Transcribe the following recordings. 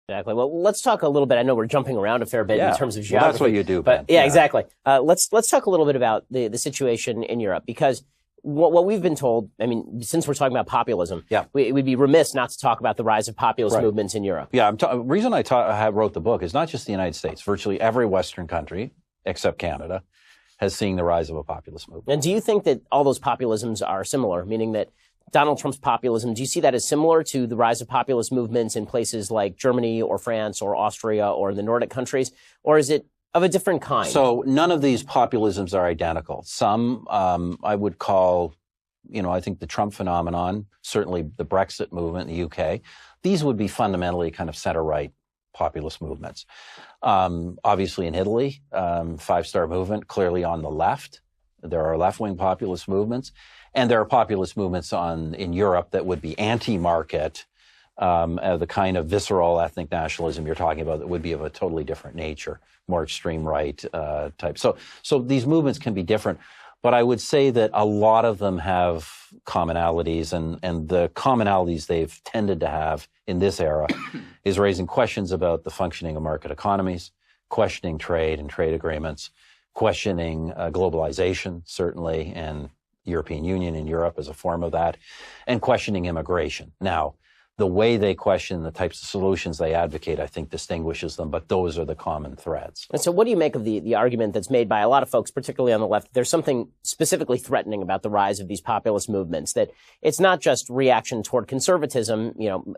Exactly. Well, let's talk a little bit. I know we're jumping around a fair bit in terms of geography. Well, that's what you do, Ben. But yeah, exactly. Let's talk a little bit about the situation in Europe, because what we've been told, I mean, since we're talking about populism, we'd be remiss not to talk about the rise of populist movements in Europe. Yeah, the reason I wrote the book is not just the United States. Virtually every Western country, except Canada, has seen the rise of a populist movement. And do you think that all those populisms are similar, meaning that Donald Trump's populism, do you see that as similar to the rise of populist movements in places like Germany or France or Austria or the Nordic countries? Or is it of a different kind? So none of these populisms are identical. Some I would call, I think the Trump phenomenon, certainly the Brexit movement in the UK, these would be fundamentally kind of center-right populist movements. Obviously in Italy, Five-Star Movement, clearly on the left. There are left-wing populist movements. And there are populist movements in Europe that would be anti-market, the kind of visceral ethnic nationalism you're talking about that would be of a totally different nature, more extreme right type. So these movements can be different, but I would say that a lot of them have commonalities, and the commonalities they've tended to have in this era is raising questions about the functioning of market economies, questioning trade and trade agreements, questioning globalization, certainly, and European Union and Europe as a form of that, and questioning immigration. Now, the way they question, the types of solutions they advocate, I think distinguishes them, but those are the common threads. And so what do you make of the argument that's made by a lot of folks, particularly on the left? There's something specifically threatening about the rise of these populist movements, that it's not just reaction toward conservatism,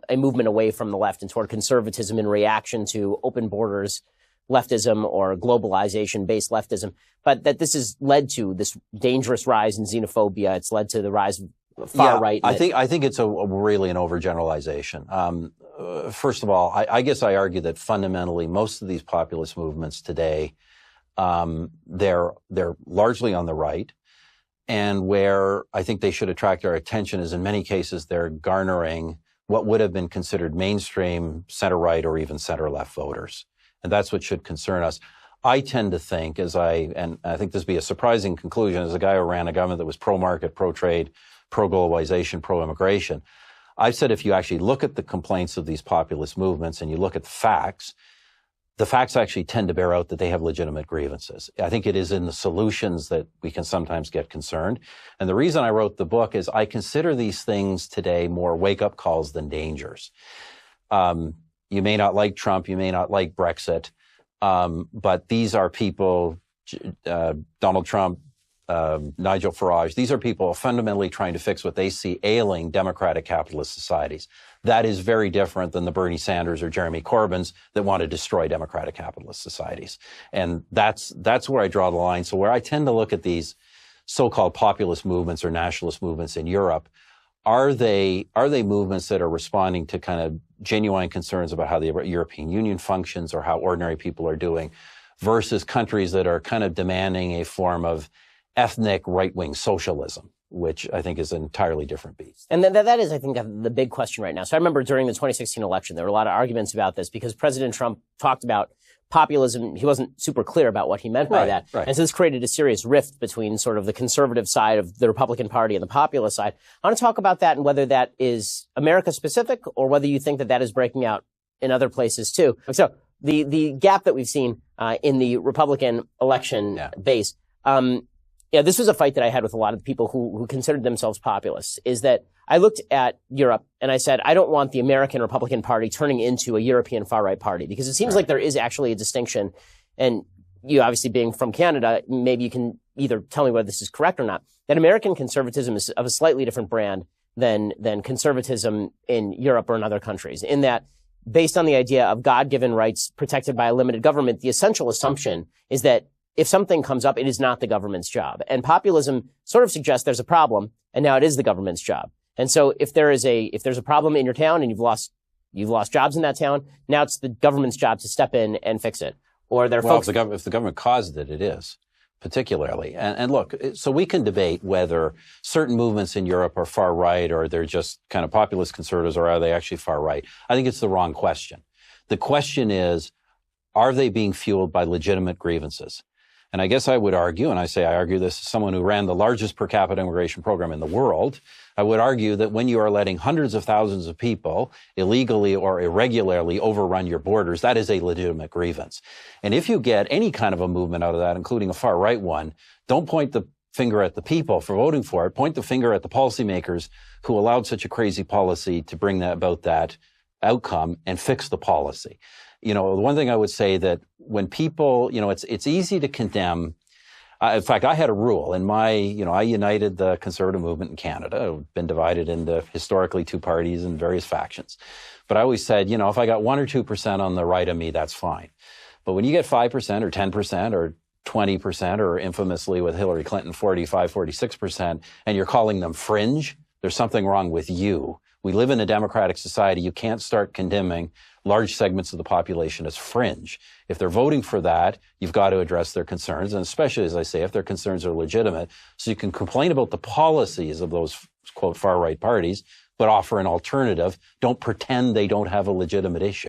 a movement away from the left and toward conservatism in reaction to open borders leftism or globalization-based leftism, but that this has led to this dangerous rise in xenophobia. It's led to the rise of far right. I think it's really an overgeneralization. First of all, I guess I argue that fundamentally most of these populist movements today, they're largely on the right, and where I think they should attract our attention is in many cases they're garnering what would have been considered mainstream center-right or even center-left voters. And that's what should concern us. I tend to think, and I think this would be a surprising conclusion, as a guy who ran a government that was pro-market, pro-trade, pro-globalization, pro-immigration, I've said if you actually look at the complaints of these populist movements and you look at the facts actually tend to bear out that they have legitimate grievances. I think it is in the solutions that we can sometimes get concerned. And the reason I wrote the book is I consider these things today more wake-up calls than dangers. You may not like Trump, you may not like Brexit, but these are people, Donald Trump, Nigel Farage, these are people fundamentally trying to fix what they see ailing democratic capitalist societies. That is very different than the Bernie Sanders or Jeremy Corbyns that want to destroy democratic capitalist societies. And that's where I draw the line. So where I tend to look at these so-called populist movements or nationalist movements in Europe, are they movements that are responding to kind of genuine concerns about how the European Union functions or how ordinary people are doing, versus countries that are kind of demanding a form of ethnic right-wing socialism, which I think is an entirely different beast. And that is, I think, the big question right now. So I remember during the 2016 election, there were a lot of arguments about this because President Trump talked about populism. He wasn't super clear about what he meant by that. Right. And so this created a serious rift between sort of the conservative side of the Republican Party and the populist side. I want to talk about that and whether that is America specific or whether you think that is breaking out in other places too. So the gap that we've seen in the Republican election base, this was a fight that I had with a lot of the people who considered themselves populists, is that I looked at Europe and I said, I don't want the American Republican Party turning into a European far-right party, because it seems like there is actually a distinction. And you obviously being from Canada, maybe you can either tell me whether this is correct or not, that American conservatism is of a slightly different brand than conservatism in Europe or in other countries, in that based on the idea of God-given rights protected by a limited government, the essential assumption is that if something comes up, it is not the government's job. And populism sort of suggests there's a problem, and now it is the government's job. And so if there's a problem in your town and you've lost jobs in that town, now it's the government's job to step in and fix it. Or if the government caused it, it is, particularly. And look, so we can debate whether certain movements in Europe are far right or they're just kind of populist conservatives, or are they actually far right? I think it's the wrong question. The question is, are they being fueled by legitimate grievances? And I guess I would argue, and I argue this as someone who ran the largest per capita immigration program in the world, I would argue that when you are letting hundreds of thousands of people illegally or irregularly overrun your borders, that is a legitimate grievance. And if you get any kind of a movement out of that, including a far-right one, don't point the finger at the people for voting for it. Point the finger at the policymakers who allowed such a crazy policy to bring about that outcome and fix the policy. The one thing I would say that when people, it's easy to condemn. In fact, I had a rule in I united the conservative movement in Canada. It's been divided into historically two parties and various factions. But I always said, if I got 1 or 2% on the right of me, that's fine. But when you get 5% or 10% or 20%, or infamously with Hillary Clinton, 45, 46%, and you're calling them fringe, there's something wrong with you. We live in a democratic society. You can't start condemning large segments of the population as fringe. If they're voting for that, you've got to address their concerns, and especially, as I say, if their concerns are legitimate. So you can complain about the policies of those, quote, far-right parties, but offer an alternative. Don't pretend they don't have a legitimate issue.